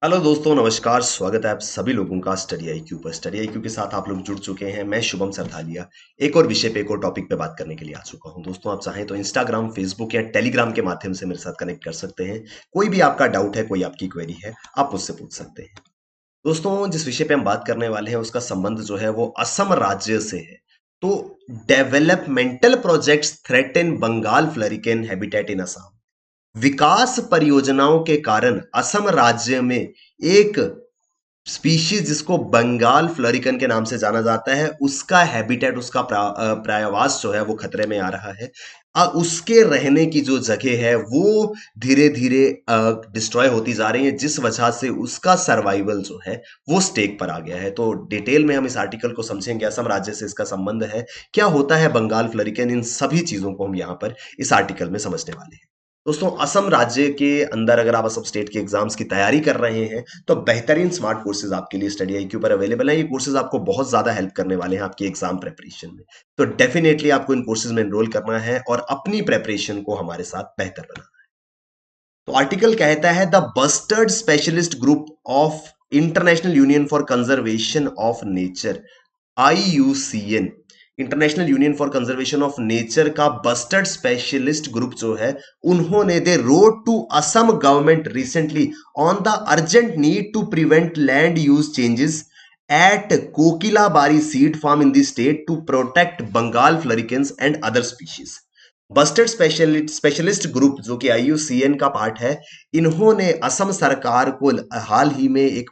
Hello दोस्तों, नमस्कार। स्वागत है आप सभी लोगों का स्टडी आईक्यू पर। स्टडी आईक्यू के साथ आप लोग जुड़ चुके हैं। मैं शुभम सरधालिया एक और विषय पे, एक और टॉपिक पे बात करने के लिए आ चुका हूं। दोस्तों, आप चाहें तो इंस्टाग्राम, फेसबुक या टेलीग्राम के माध्यम से मेरे साथ कनेक्ट कर सकते हैं। कोई भी आपका डाउट है, कोई आपकी क्वेरी है, आप मुझसे पूछ सकते हैं। दोस्तों, जिस विषय पे हम बात करने वाले हैं उसका संबंध जो है वो असम राज्य से है। तो developmental projects threaten Bengal florican habitat in Assam. विकास परियोजनाओं के कारण असम राज्य में एक स्पीशीज जिसको बंगाल फ्लोरिकन के नाम से जाना जाता है, उसका हैबिटेट, उसका प्रायवास जो है वो खतरे में आ रहा है। उसके रहने की जो जगह है वो धीरे धीरे डिस्ट्रॉय होती जा रही है, जिस वजह से उसका सर्वाइवल जो है वो स्टेक पर आ गया है। तो डिटेल में हम इस आर्टिकल को समझेंगे, असम राज्य से इसका संबंध है, क्या होता है बंगाल फ्लोरिकन, इन सभी चीजों को हम यहाँ पर इस आर्टिकल में समझने वाले हैं। दोस्तों, असम राज्य के अंदर अगर आप असम स्टेट के एग्जाम्स की तैयारी कर रहे हैं तो बेहतरीन स्मार्ट कोर्सेज आपके लिए स्टडी आईक्यू पर अवेलेबल है। ये कोर्सेज आपको बहुत ज्यादा हेल्प करने वाले हैं आपकी एग्जाम प्रिपरेशन में। तो डेफिनेटली आपको इन कोर्सेज में एनरोल करना है और अपनी प्रिपरेशन को हमारे साथ बेहतर बनाना है। तो आर्टिकल कहता है the bustard specialist group of International Union for Conservation of Nature, IUCN, International Union for Conservation of Nature का बस्टर्ड स्पेशलिस्ट ग्रुप जो है, उन्होंने they wrote to Assam government recently on the urgent need to prevent land use changes at Kokilabari seed farm in the state to protect Bengal floricans and other species. Bustard specialist group जो कि IUCN का part है, इन्होंने असम सरकार को हाल ही में एक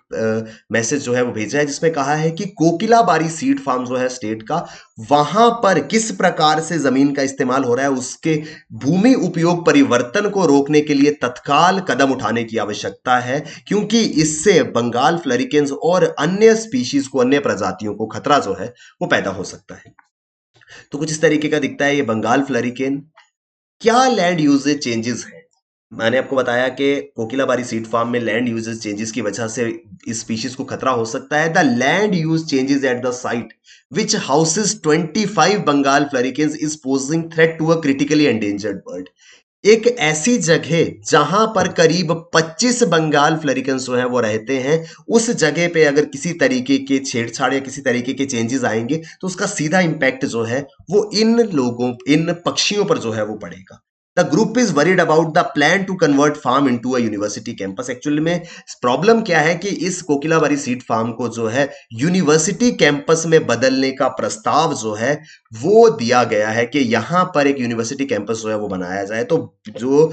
message जो है वो भेजा है, जिसमें कहा है कि कोकिलाबारी सीड फार्म जो है स्टेट का, वहां पर किस प्रकार से जमीन का इस्तेमाल हो रहा है, उसके भूमि उपयोग परिवर्तन को रोकने के लिए तत्काल कदम उठाने की आवश्यकता है, क्योंकि इससे बंगाल फ्लोरिकेंस और अन्य स्पीशीज को, अन्य प्रजातियों को खतरा जो है वो पैदा हो सकता है। तो कुछ इस तरीके का दिखता है ये बंगाल फ्लोरिकेन। क्या लैंड यूजेज चेंजेस हैं? मैंने आपको बताया कि कोकिलाबारी सीड फार्म में लैंड यूजेज चेंजेस की वजह से इस स्पीशीज को खतरा हो सकता है। The land use changes at the site which houses 25 Bengal floricans is posing threat to a critically endangered bird. एक ऐसी जगह जहां पर करीब 25 बंगाल फ्लोरिकन्स जो है वो रहते हैं, उस जगह पे अगर किसी तरीके के छेड़छाड़ या किसी तरीके के चेंजेस आएंगे तो उसका सीधा इंपैक्ट जो है वो इन लोगों, इन पक्षियों पर जो है वो पड़ेगा। The group is worried about the plan to convert farm into a university campus. Actually में प्रॉब्लम क्या है कि इस कोकिलाबारी सीड फार्म को जो है यूनिवर्सिटी कैंपस में बदलने का प्रस्ताव जो है वो दिया गया है कि यहां पर एक यूनिवर्सिटी कैंपस जो है वो बनाया जाए। तो जो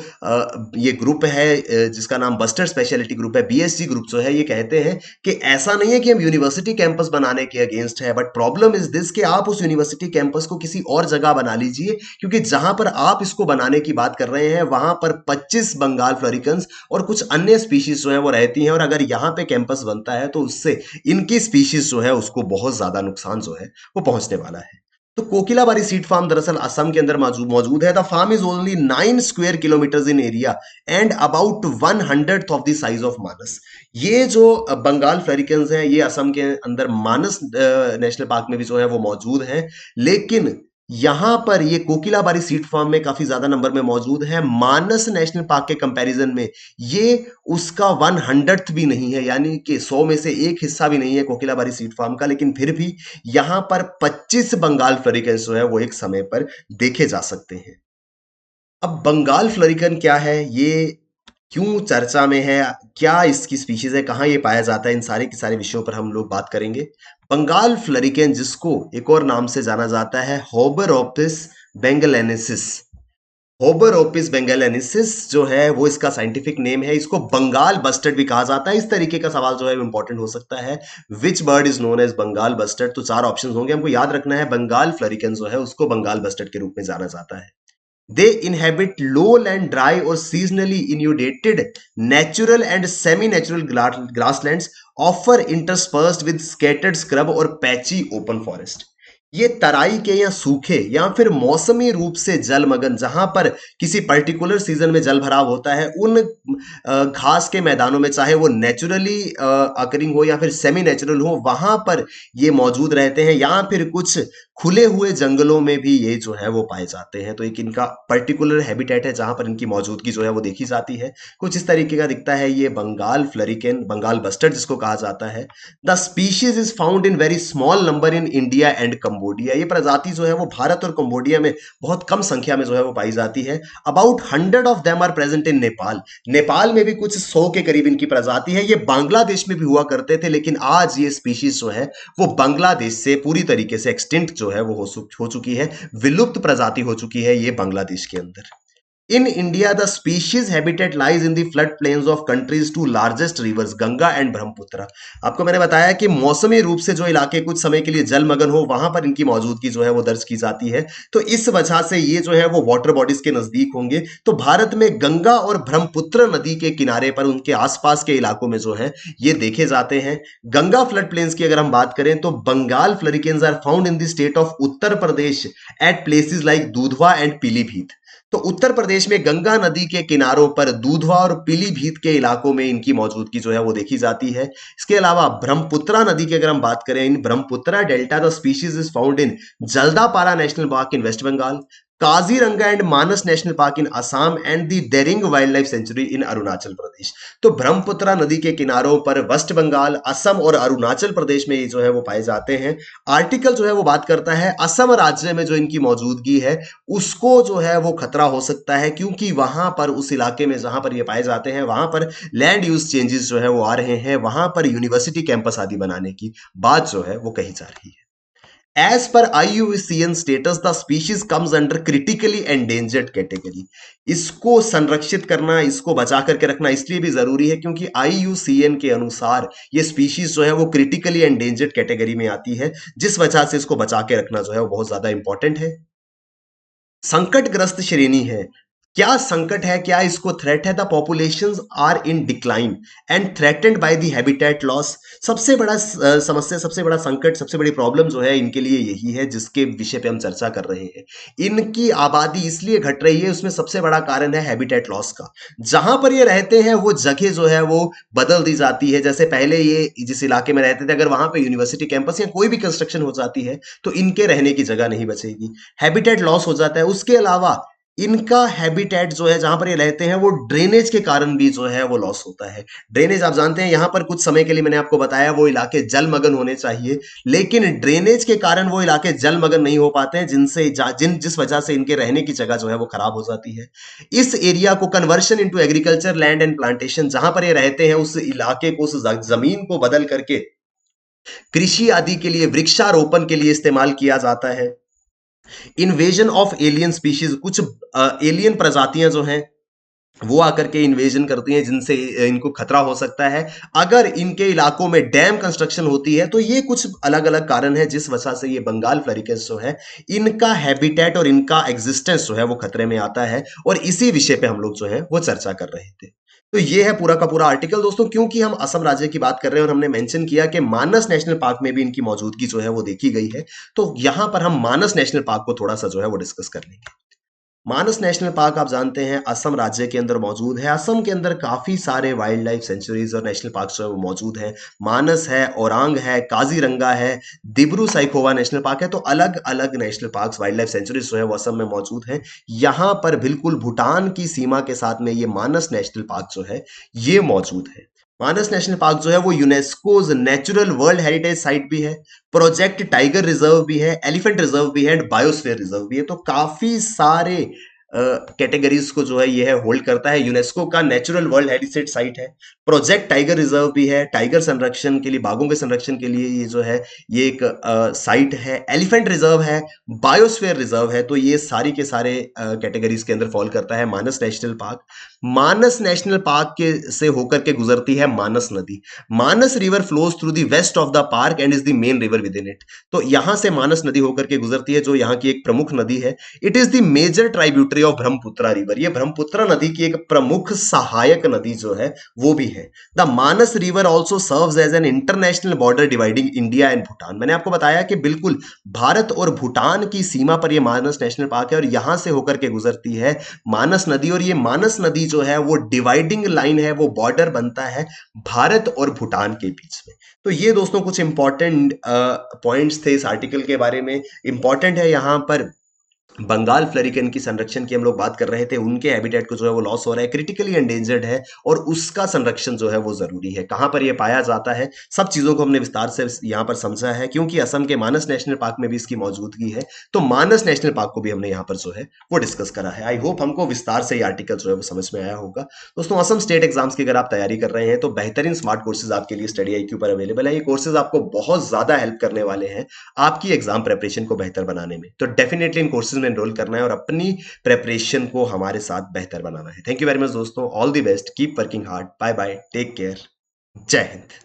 ये ग्रुप है, जिसका नाम बस्टर स्पेशलिटी ग्रुप है, BSG ग्रुप जो है, ये कहते हैं कि ऐसा नहीं है कि हम यूनिवर्सिटी कैंपस बनाने के अगेंस्ट है, बट प्रॉब्लम इज दिस कि आप उस यूनिवर्सिटी कैंपस को किसी और जगह बना लीजिए, क्योंकि जहां पर आप इसको बनाने की बात कर रहे हैं वहां पर 25 बंगाल फ्लोरिकन्स और कुछ अन्य स्पीशीज जो है वो रहती हैं, और अगर यहाँ पे कैंपस बनता है तो उससे इनकी स्पीशीज जो है उसको बहुत ज्यादा नुकसान जो है वो पहुंचने वाला है। तो कोकिलाबारी सीड फार्म दरअसल असम के अंदर मौजूद है। The farm is only 9 square kilometres in area and about 1/100 of the size of Manas. ये जो बंगाल फ्लोरिकन्स हैं, ये असम के अंदर मानस नेशनल पार्क में भी जो है वो मौजूद हैं, लेकिन यहां पर ये कोकिलाबारी सीड फार्म में काफी ज्यादा नंबर में मौजूद है। मानस नेशनल पार्क के कंपैरिजन में ये उसका 1/100 भी नहीं है, यानी कि 100 में से एक हिस्सा भी नहीं है कोकिलाबारी सीड फार्म का, लेकिन फिर भी यहां पर 25 बंगाल फ्लोरिकन्स जो है वो एक समय पर देखे जा सकते हैं। अब बंगाल फ्लोरिकन क्या है, ये क्यों चर्चा में है, क्या इसकी स्पीशीज है, कहाँ ये पाया जाता है, इन सारे के सारे विषयों पर हम लोग बात करेंगे। बंगाल फ्लोरिकन, जिसको एक और नाम से जाना जाता है होबरोपिस बेंगलेनेसिस, होबरोपिस बेंगलेनेसिस जो है वो इसका साइंटिफिक नेम है। इसको बंगाल बस्टर्ड भी कहा जाता है। इस तरीके का सवाल जो है इंपॉर्टेंट हो सकता है, which bird is known as Bengal bustard. तो 4 ऑप्शंस होंगे, हमको याद रखना है बंगाल फ्लोरिकन जो है उसको बंगाल बस्टर्ड के रूप में जाना जाता है। They inhabit lowland, dry or seasonally inundated natural and semi-natural grasslands, often interspersed with scattered scrub और patchy open forest। ये तराई के या सूखे या फिर मौसमी रूप से जलमग्न, जहां पर किसी पर्टिकुलर सीजन में जल भराव होता है, उन घास के मैदानों में, चाहे वो नेचुरली अकरिंग हो या फिर सेमी नेचुरल हो, वहां पर ये मौजूद रहते हैं, या फिर कुछ खुले हुए जंगलों में भी ये जो है वो पाए जाते हैं। तो एक इनका पर्टिकुलर हैबिटेट है जहां पर इनकी मौजूदगी जो है वो देखी जाती है। कुछ इस तरीके का दिखता है ये बंगाल फ्लरिकेन, बंगाल बस्टर्ड जिसको कहा जाता है। The species is found in very small number in India and Cambodia. ये प्रजाति जो है वो भारत और कंबोडिया में बहुत कम संख्या में जो है वो पाई जाती है। About 100 of them are present in Nepal. Nepal में भी कुछ 100 के करीब इनकी प्रजाति है। ये बांग्लादेश में भी हुआ करते थे, लेकिन आज ये स्पीशीज जो है वो बांग्लादेश से पूरी तरीके से एक्सटिंक्ट जो है वो हो चुकी है, विलुप्त प्रजाति हो चुकी है ये बांग्लादेश के अंदर। In India, the species habitat lies in the flood plains of countries two largest rivers, Ganga and Brahmaputra. आपको मैंने बताया कि मौसमी रूप से जो इलाके कुछ समय के लिए जलमग्न हो, वहां पर इनकी मौजूदगी जो है वो दर्ज की जाती है। तो इस वजह से ये जो है वो वाटर बॉडीज के नजदीक होंगे। तो भारत में गंगा और ब्रह्मपुत्र नदी के किनारे पर उनके आसपास के इलाकों में जो है ये देखे जाते हैं। गंगा फ्लड प्लेन्स की अगर हम बात करें तो Bengal floricans are found in the state of Uttar Pradesh at places like Dudhwa and Pilibhit. तो उत्तर प्रदेश में गंगा नदी के किनारों पर दूधवा और पीलीभीत के इलाकों में इनकी मौजूदगी जो है वो देखी जाती है। इसके अलावा ब्रह्मपुत्रा नदी की अगर हम बात करें, in Brahmaputra delta the species is found in Jaldapara national park in West Bengal, Kaziranga and Manas national park in Assam and the Dering wildlife sanctuary in Arunachal Pradesh. तो ब्रह्मपुत्रा नदी के किनारों पर वेस्ट बंगाल, असम और अरुणाचल प्रदेश में ये जो है वो पाए जाते हैं। आर्टिकल जो है वो बात करता है असम राज्य में जो इनकी मौजूदगी है उसको जो है वो खतरा हो सकता है, क्योंकि वहां पर उस इलाके में जहां पर ये पाए जाते हैं वहां पर लैंड यूज चेंजेस जो है वो आ रहे हैं, वहां पर यूनिवर्सिटी कैंपस आदि बनाने की बात जो है वो कही जा रही है। As per IUCN status, the species comes under critically endangered category। इसको संरक्षित करना, इसको बचा करके रखना इसलिए भी जरूरी है क्योंकि IUCN के अनुसार ये स्पीशीज जो है वो क्रिटिकली एंडेंजर्ड कैटेगरी में आती है, जिस वजह से इसको बचा के रखना जो है वो बहुत ज्यादा इंपॉर्टेंट है। संकटग्रस्त श्रेणी है। क्या संकट है, क्या इसको थ्रेट है? The populations are in decline and threatened by the habitat loss. सबसे बड़ा समस्या, सबसे बड़ा संकट, सबसे बड़ी प्रॉब्लम जो है इनके लिए यही है जिसके विषय पे हम चर्चा कर रहे हैं। इनकी आबादी इसलिए घट रही है, उसमें सबसे बड़ा कारण है हैबिटेट लॉस का। जहां पर ये रहते हैं वो जगह जो है वो बदल दी जाती है। जैसे पहले ये जिस इलाके में रहते थे, अगर वहां पे यूनिवर्सिटी कैंपस या कोई भी कंस्ट्रक्शन हो जाती है तो इनके रहने की जगह नहीं बचेगी, हैबिटेट लॉस हो जाता है। उसके अलावा इनका हैबिटेट जो है जहां पर ये रहते हैं वो ड्रेनेज के कारण भी जो है वो लॉस होता है। ड्रेनेज आप जानते हैं, यहां पर कुछ समय के लिए मैंने आपको बताया वो इलाके जलमग्न होने चाहिए, लेकिन ड्रेनेज के कारण वो इलाके जलमग्न नहीं हो पाते हैं, जिस वजह से इनके रहने की जगह जो है वो खराब हो जाती है। इस एरिया को conversion into agriculture land and plantation, जहां पर ये रहते हैं उस इलाके को, उस जमीन को बदल करके कृषि आदि के लिए, वृक्षारोपण के लिए इस्तेमाल किया जाता है। इन्वेजन ऑफ एलियन स्पीशीज, कुछ एलियन प्रजातियां जो हैं वो आकर के इन्वेजन करती हैं जिनसे इनको खतरा हो सकता है। अगर इनके इलाकों में डैम कंस्ट्रक्शन होती है तो ये कुछ अलग अलग कारण है जिस वजह से ये बंगाल फ्लरिकेन्स जो है इनका हैबिटेट और इनका एग्जिस्टेंस जो है वो खतरे में आता है, और इसी विषय पे हम लोग जो है वो चर्चा कर रहे थे। तो ये है पूरा का पूरा आर्टिकल दोस्तों। क्योंकि हम असम राज्य की बात कर रहे हैं और हमने मेंशन किया कि मानस नेशनल पार्क में भी इनकी मौजूदगी जो है वो देखी गई है, तो यहां पर हम मानस नेशनल पार्क को थोड़ा सा जो है वो डिस्कस कर लेंगे। मानस नेशनल पार्क आप जानते हैं असम राज्य के अंदर मौजूद है। असम के अंदर काफी सारे वाइल्ड लाइफ सेंचुरीज और नेशनल पार्क जो है वो मौजूद है। मानस है, औरांग है, काजीरंगा है, दिब्रू साइखोवा नेशनल पार्क है। तो अलग अलग national park, wild life sanctuaries जो है वो असम में मौजूद है। यहाँ पर बिल्कुल भूटान की सीमा के साथ में ये मानस नेशनल पार्क जो है ये मौजूद है। मानस नेशनल पार्क जो है वो UNESCO's natural world heritage site भी है, प्रोजेक्ट टाइगर रिजर्व भी है, एलिफेंट रिजर्व भी है एंड बायोस्फीयर रिजर्व भी है। तो काफी सारे कैटेगरीज को जो है ये है होल्ड करता है। यूनेस्को का नेचुरल वर्ल्ड हेरिटेज साइट है, प्रोजेक्ट टाइगर रिजर्व भी है, टाइगर संरक्षण के लिए, बाघों के संरक्षण के लिए ये जो है ये एक साइट है, एलिफेंट रिजर्व है, बायोस्फीयर रिजर्व है। तो ये सारी के सारे कैटेगरीज के अंदर फॉल करता है Manas national park. Manas national park के से होकर के गुजरती है मानस नदी। Manas river flows through the west of the park and is the main river within it. तो यहां से मानस नदी होकर के गुजरती है जो यहाँ की एक प्रमुख नदी है। It is the major tributary tributary of Brahmaputra river. ये ब्रह्मपुत्रा नदी की एक प्रमुख सहायक नदी जो है वो भी है। The Manas river also serves as an international border dividing India and Bhutan. मैंने आपको बताया कि बिल्कुल भारत और भूटान की सीमा पर ये मानस नेशनल पार्क है और यहां से होकर के गुजरती है मानस नदी। और ये मानस नदी जो है वो डिवाइडिंग लाइन है, वो बॉर्डर बनता है भारत और भूटान के बीच में। तो ये दोस्तों कुछ इंपॉर्टेंट पॉइंट्स थे इस आर्टिकल के बारे में। इंपॉर्टेंट है यहां पर बंगाल फ्लरिकन की संरक्षण की हम लोग बात कर रहे थे, उनके हैबिटेट को जो है वो लॉस हो रहा है, क्रिटिकली एंडेंजर्ड है और उसका संरक्षण जो है वो जरूरी है। कहां पर ये पाया जाता है, सब चीजों को हमने विस्तार से यहां पर समझा है, क्योंकि असम के मानस नेशनल पार्क में भी इसकी मौजूदगी है। तो मानस नेशनल पार्क को भी हमने यहां पर जो है वो डिस्कस करा है। आई होप हमको विस्तार से ये आर्टिकल जो है वो समझ में आया होगा। दोस्तों, असम स्टेट एग्जाम्स की अगर आप तैयारी कर रहे हैं तो बेहतरीन स्मार्ट कोर्सेज आपके लिए स्टडी IQ पर अवेलेबल है। ये कोर्सेज आपको बहुत ज्यादा हेल्प करने वाले हैं आपकी एग्जाम प्रेपरेशन को बेहतर बनाने में। तो डेफिनेटली इन कोर्सेज में एनरोल करना है और अपनी प्रेपरेशन को हमारे साथ बेहतर बनाना है। थैंक यू वेरी मच दोस्तों, all the best, keep working hard, bye bye, take care, जय हिंद।